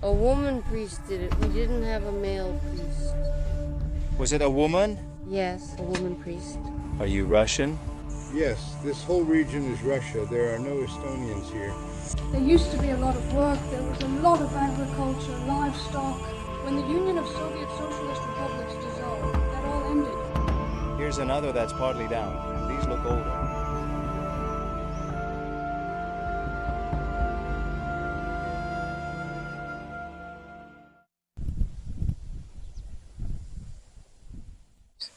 A woman priest did it. We didn't have a male priest. Was it a woman? Yes, a woman priest. Are you Russian? Yes, this whole region is Russia. There are no Estonians here. There used to be a lot of work, there was a lot of agriculture, livestock. When the Union of Soviet Socialist Republics dissolved, that all ended. Here's another that's partly down, and these look older.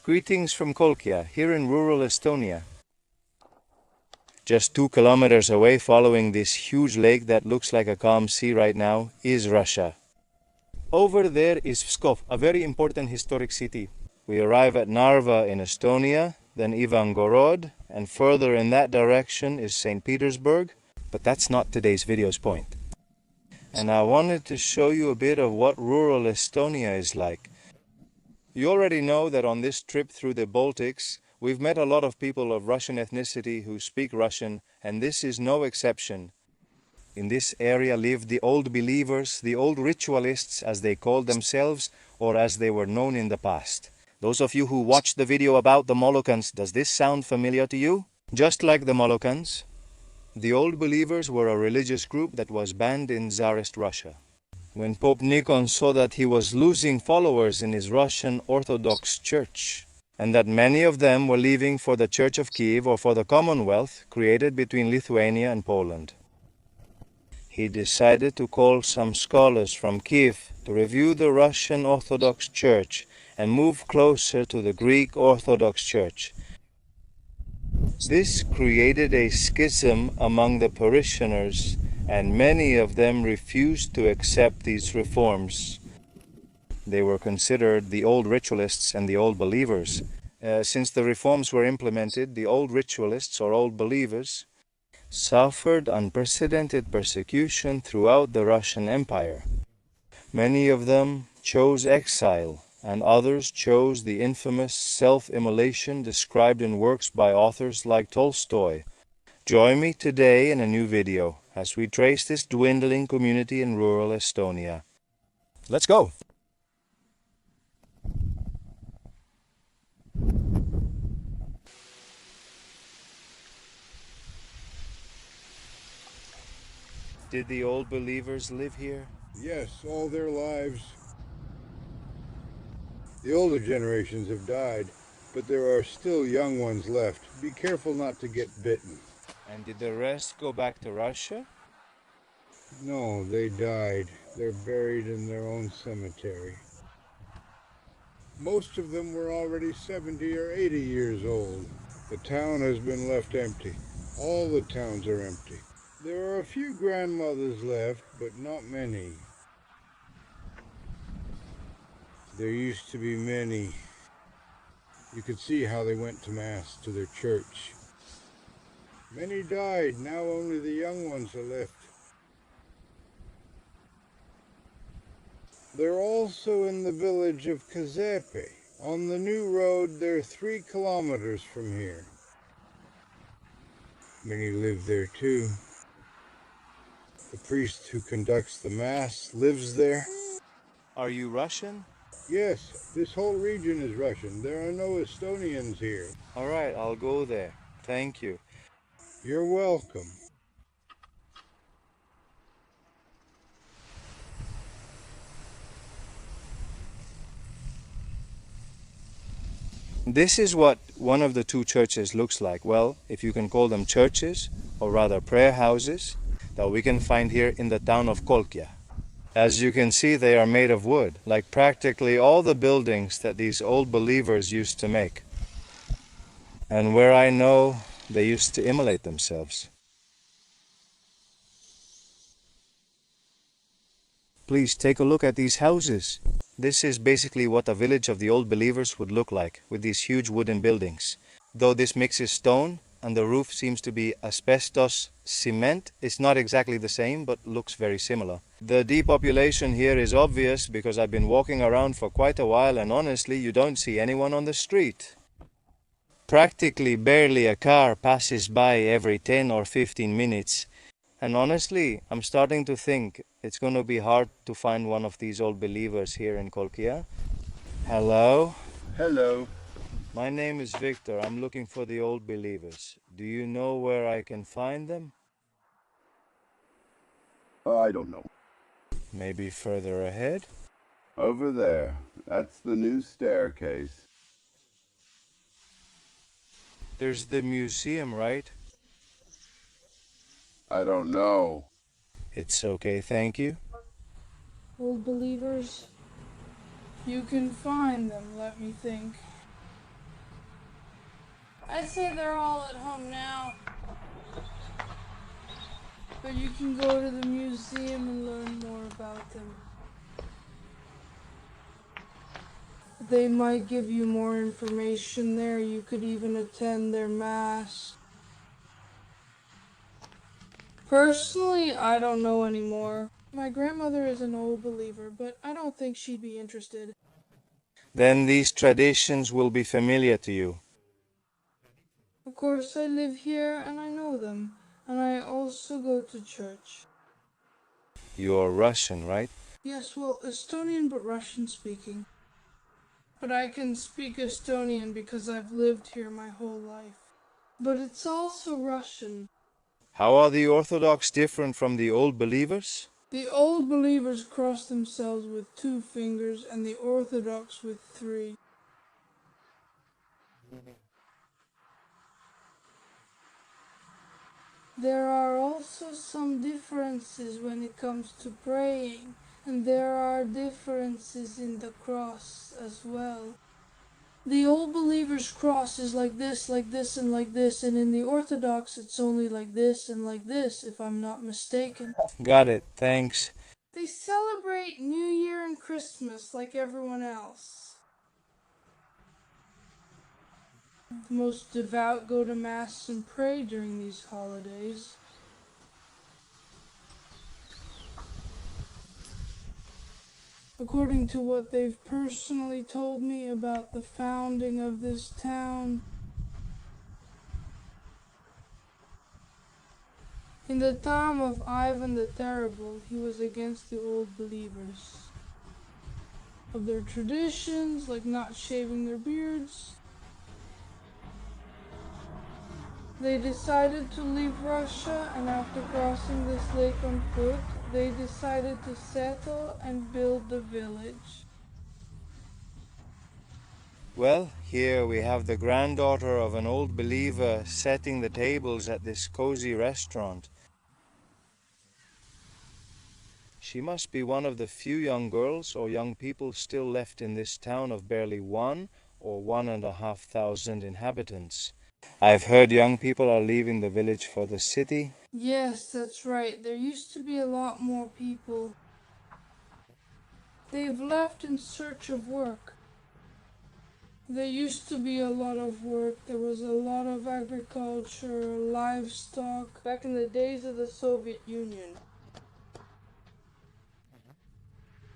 Greetings from Kolkja, here in rural Estonia. Just 2 kilometers away, following this huge lake that looks like a calm sea right now, is Russia. Over there is Pskov, a very important historic city. We arrive at Narva in Estonia, then Ivangorod, and further in that direction is St. Petersburg, but that's not today's video's point. And I wanted to show you a bit of what rural Estonia is like. You already know that on this trip through the Baltics, we've met a lot of people of Russian ethnicity who speak Russian, and this is no exception. In this area lived the old believers, the old ritualists as they called themselves, or as they were known in the past. Those of you who watched the video about the Molokhans, does this sound familiar to you? Just like the Molokhans, the old believers were a religious group that was banned in Tsarist Russia. When Pope Nikon saw that he was losing followers in his Russian Orthodox Church, and that many of them were leaving for the Church of Kiev or for the Commonwealth created between Lithuania and Poland, he decided to call some scholars from Kiev to review the Russian Orthodox Church and move closer to the Greek Orthodox Church. This created a schism among the parishioners, and many of them refused to accept these reforms. They were considered the old ritualists and the old believers. Since the reforms were implemented, the old ritualists or old believers suffered unprecedented persecution throughout the Russian Empire. Many of them chose exile, and others chose the infamous self-immolation described in works by authors like Tolstoy. Join me today in a new video as we trace this dwindling community in rural Estonia. Let's go! Did the old believers live here? Yes, all their lives. The older generations have died, but there are still young ones left. Be careful not to get bitten. And did the rest go back to Russia? No, they died. They're buried in their own cemetery. Most of them were already 70 or 80 years old. The town has been left empty. All the towns are empty. There are a few grandmothers left, but not many. There used to be many. You could see how they went to Mass, to their church. Many died, now only the young ones are left. They're also in the village of Kazepe. On the new road, they're 3 kilometers from here. Many live there too. The priest who conducts the Mass lives there. Are you Russian? Yes, this whole region is Russian. There are no Estonians here. All right, I'll go there. Thank you. You're welcome. This is what one of the 2 churches looks like. Well, if you can call them churches, or rather prayer houses, that we can find here in the town of Kolkja. As you can see, they are made of wood, like practically all the buildings that these old believers used to make. And where I know they used to immolate themselves. Please take a look at these houses. This is basically what a village of the old believers would look like, with these huge wooden buildings. Though this mix is stone, and the roof seems to be asbestos cement, it's not exactly the same, but looks very similar. The depopulation here is obvious because I've been walking around for quite a while, and honestly, you don't see anyone on the street. Practically barely a car passes by every 10 or 15 minutes. And honestly, I'm starting to think it's going to be hard to find one of these old believers here in Kolkja. Hello, Hello. my name is Victor. I'm looking for the old believers. Do you know where I can find them? I don't know. Maybe further ahead? Over there. That's the new staircase. There's the museum, right? I don't know. It's okay, thank you. Old believers? You can find them, let me think. I say they're all at home now. But you can go to the museum and learn more about them. They might give you more information there. You could even attend their mass. Personally, I don't know anymore. My grandmother is an old believer, but I don't think she'd be interested. Then these traditions will be familiar to you. Of course, I live here and I know them, and I also go to church. You're Russian, right? Yes, well, Estonian but Russian speaking. But I can speak Estonian because I've lived here my whole life. But it's also Russian. How are the Orthodox different from the old believers? The old believers cross themselves with 2 fingers and the Orthodox with 3. There are also some differences when it comes to praying, and there are differences in the cross as well. The old believer's cross is like this, and like this, and in the Orthodox it's only like this and like this, if I'm not mistaken. Got it, thanks. They celebrate New Year and Christmas like everyone else. The most devout go to Mass and pray during these holidays. According to what they've personally told me about the founding of this town, in the time of Ivan the Terrible, he was against the old believers. Of their traditions, like not shaving their beards, they decided to leave Russia, and after crossing this lake on foot, they decided to settle and build the village. Well, here we have the granddaughter of an old believer setting the tables at this cozy restaurant. She must be one of the few young girls or young people still left in this town of barely 1,500 inhabitants. I've heard young people are leaving the village for the city. Yes, that's right. There used to be a lot more people. They've left in search of work. There used to be a lot of work. There was a lot of agriculture, livestock, back in the days of the Soviet Union.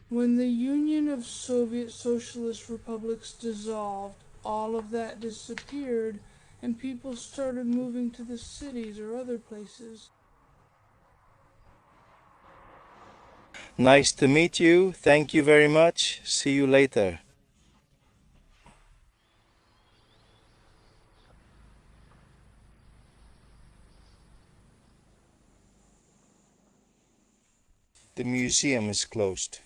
When the Union of Soviet Socialist Republics dissolved, all of that disappeared, and people started moving to the cities or other places. Nice to meet you. Thank you very much. See you later. The museum is closed.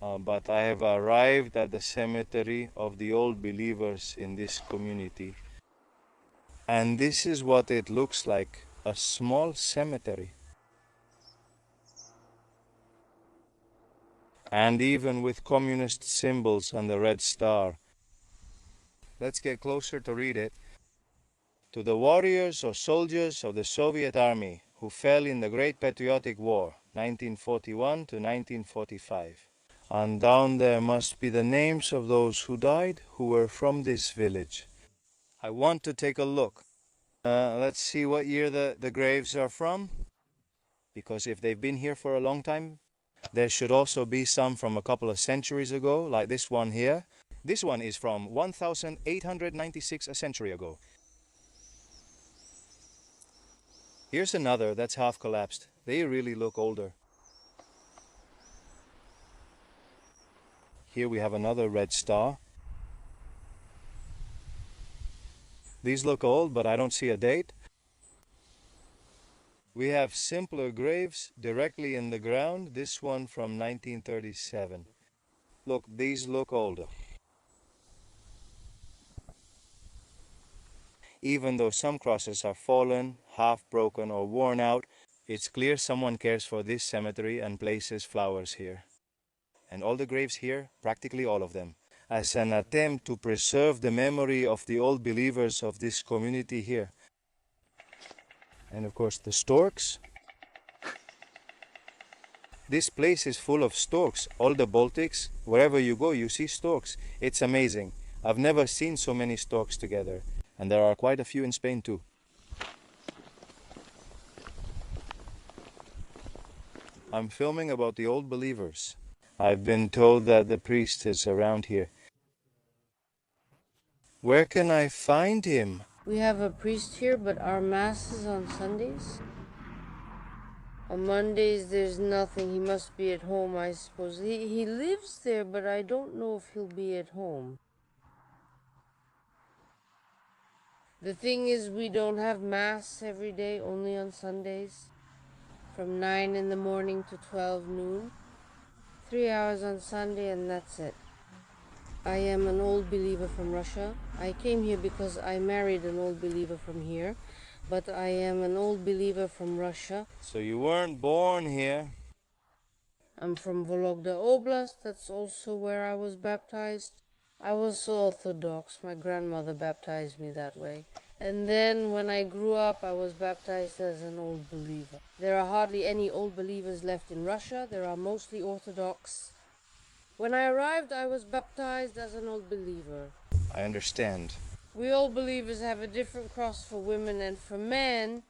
But I have arrived at the cemetery of the old believers in this community. And this is what it looks like, a small cemetery. And even with communist symbols and the red star. Let's get closer to read it. To the warriors or soldiers of the Soviet Army who fell in the Great Patriotic War, 1941 to 1945. And down there must be the names of those who died who were from this village. I want to take a look. Let's see what year the graves are from. Because if they've been here for a long time, there should also be some from a couple of centuries ago, like this one here. This one is from 1896, a century ago. Here's another that's half collapsed. They really look older. Here we have another red star. These look old, but I don't see a date. We have simpler graves directly in the ground. This one from 1937. Look, these look older. Even though some crosses are fallen, half broken, or worn out, it's clear someone cares for this cemetery and places flowers here. And all the graves here, practically all of them, as an attempt to preserve the memory of the old believers of this community here. And of course, the storks. This place is full of storks. All the Baltics, wherever you go, you see storks. It's amazing. I've never seen so many storks together. And there are quite a few in Spain too. I'm filming about the old believers. I've been told that the priest is around here. Where can I find him? We have a priest here, but our mass is on Sundays. On Mondays, there's nothing. He must be at home, I suppose. He lives there, but I don't know if he'll be at home. The thing is, we don't have Mass every day, only on Sundays. From 9 in the morning to 12 noon. 3 hours on Sunday, and that's it. I am an old believer from Russia. I came here because I married an old believer from here. But I am an old believer from Russia. So you weren't born here? I'm from Vologda Oblast. That's also where I was baptized. I was Orthodox. My grandmother baptized me that way. And then when I grew up, I was baptized as an old believer. There are hardly any old believers left in Russia. There are mostly Orthodox. When I arrived, I was baptized as an old believer. I understand. We old believers have a different cross for women and for men.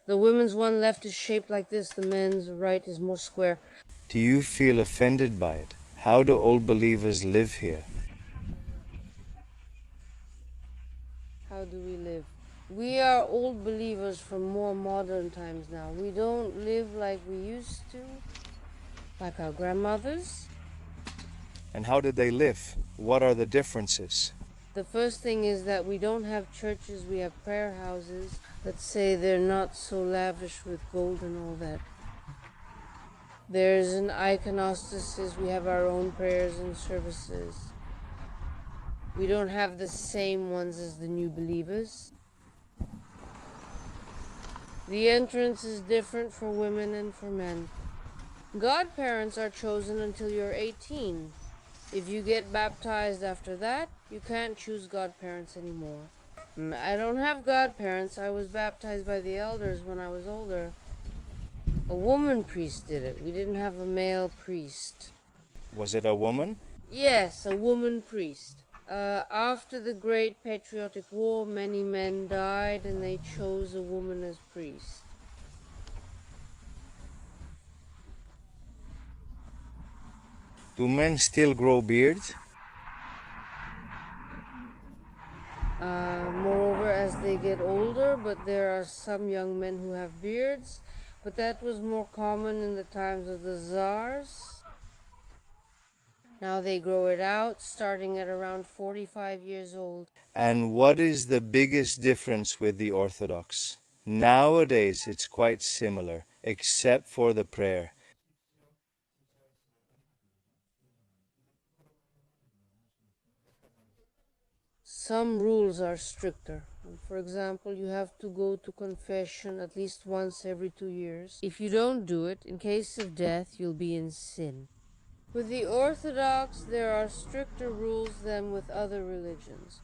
The women's one left is shaped like this. The men's right is more square. Do you feel offended by it? How do old believers live here? How do we live? We are old believers from more modern times now. We don't live like we used to, like our grandmothers. And how did they live? What are the differences? The first thing is that we don't have churches, we have prayer houses. Let's say they're not so lavish with gold and all that. There's an iconostasis, we have our own prayers and services. We don't have the same ones as the new believers. The entrance is different for women and for men. Godparents are chosen until you're 18. If you get baptized after that, you can't choose godparents anymore. I don't have godparents. I was baptized by the elders when I was older. A woman priest did it. We didn't have a male priest. Was it a woman? Yes, a woman priest. After the Great Patriotic War, many men died and they chose a woman as priest. Do men still grow beards? Moreover, as they get older, but there are some young men who have beards, but that was more common in the times of the Tsars. Now they grow it out, starting at around 45 years old. And what is the biggest difference with the Orthodox? Nowadays it's quite similar, except for the prayer. Some rules are stricter. For example, you have to go to confession at least once every 2 years. If you don't do it, in case of death, you'll be in sin. With the Orthodox, there are stricter rules than with other religions.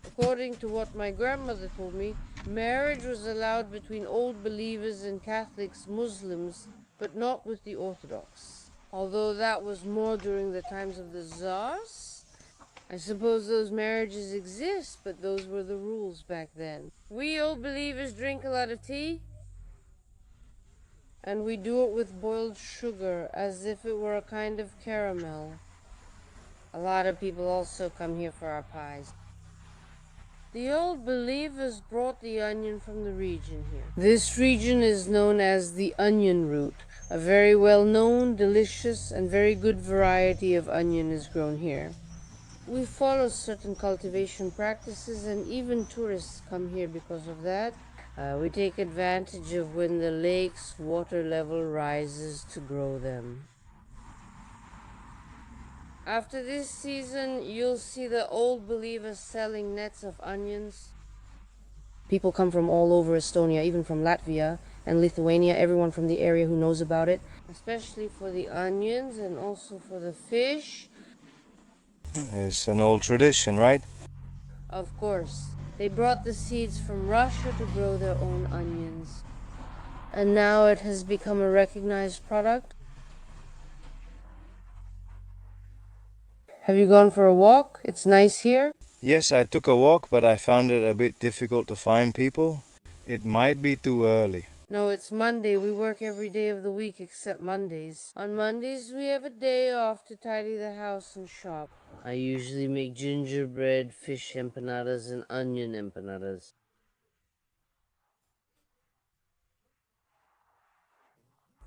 According to what my grandmother told me, marriage was allowed between old believers and Catholics, Muslims, but not with the Orthodox. Although that was more during the times of the Tsars, I suppose those marriages exist, but those were the rules back then. We old believers drink a lot of tea, and we do it with boiled sugar, as if it were a kind of caramel. A lot of people also come here for our pies. The old believers brought the onion from the region here. This region is known as the onion root. A very well-known, delicious, and very good variety of onion is grown here. We follow certain cultivation practices, and even tourists come here because of that. We take advantage of when the lake's water level rises to grow them. After this season, you'll see the old believers selling nets of onions. People come from all over Estonia, even from Latvia and Lithuania, everyone from the area who knows about it, especially for the onions and also for the fish. It's an old tradition, right? Of course, they brought the seeds from Russia to grow their own onions. And now it has become a recognized product. Have you gone for a walk? It's nice here. Yes, I took a walk, but I found it a bit difficult to find people. It might be too early. No, it's Monday. We work every day of the week except Mondays. On Mondays, we have a day off to tidy the house and shop. I usually make gingerbread, fish empanadas, and onion empanadas.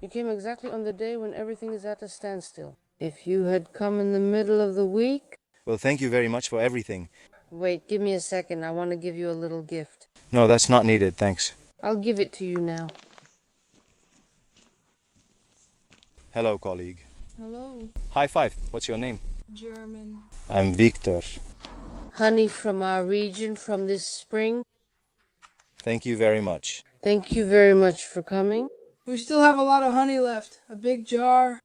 You came exactly on the day when everything is at a standstill. If you had come in the middle of the week... Well, thank you very much for everything. Wait, give me a second. I want to give you a little gift. No, that's not needed, thanks. I'll give it to you now. Hello, colleague. Hello, High five. What's your name? German. I'm Victor. Honey from our region from this spring. Thank you very much. Thank you very much for coming. We still have a lot of honey left. A big jar.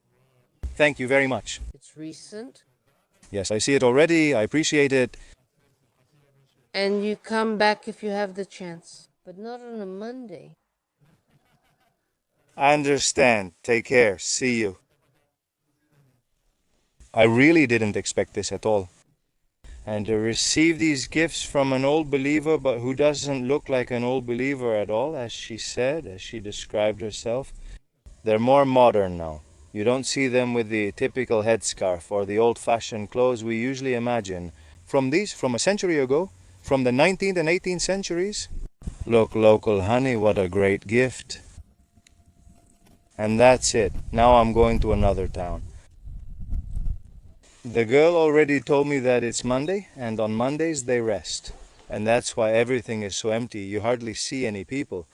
Thank you very much. It's recent. Yes, I see it already. I appreciate it. And you come back if you have the chance. But not on a Monday. I understand. Take care. See you. I really didn't expect this at all. And to receive these gifts from an old believer, but who doesn't look like an old believer at all, as she said, as she described herself. They're more modern now. You don't see them with the typical headscarf or the old-fashioned clothes we usually imagine. From a century ago, from the 19th and 18th centuries. Look, local honey, what a great gift. And that's it. Now I'm going to another town. The girl already told me that it's Monday, and on Mondays they rest. And that's why everything is so empty. You hardly see any people.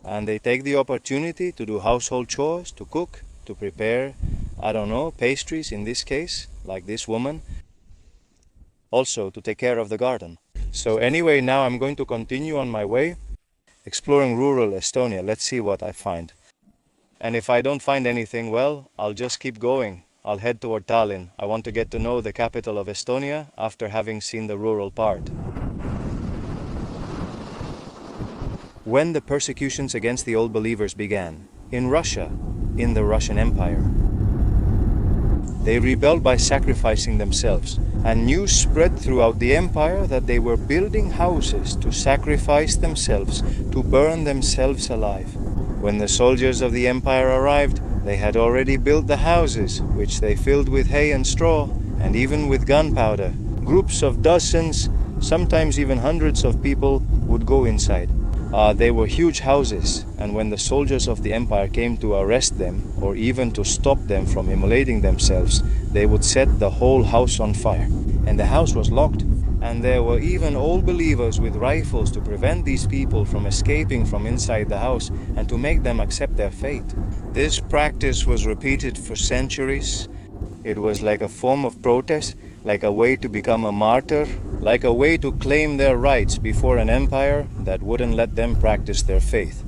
And they take the opportunity to do household chores, to cook, to prepare, I don't know, pastries in this case, like this woman. Also to take care of the garden. So anyway, now I'm going to continue on my way, exploring rural Estonia. Let's see what I find. And if I don't find anything, well, I'll just keep going. I'll head toward Tallinn. I want to get to know the capital of Estonia after having seen the rural part. When the persecutions against the old believers began, in Russia, in the Russian Empire, they rebelled by sacrificing themselves, and news spread throughout the empire that they were building houses to sacrifice themselves, to burn themselves alive. When the soldiers of the empire arrived, they had already built the houses, which they filled with hay and straw, and even with gunpowder. Groups of dozens, sometimes even hundreds of people would go inside. They were huge houses, and when the soldiers of the empire came to arrest them, or even to stop them from immolating themselves, they would set the whole house on fire. And the house was locked, and there were even old believers with rifles to prevent these people from escaping from inside the house and to make them accept their fate. This practice was repeated for centuries. It was like a form of protest, like a way to become a martyr, like a way to claim their rights before an empire that wouldn't let them practice their faith.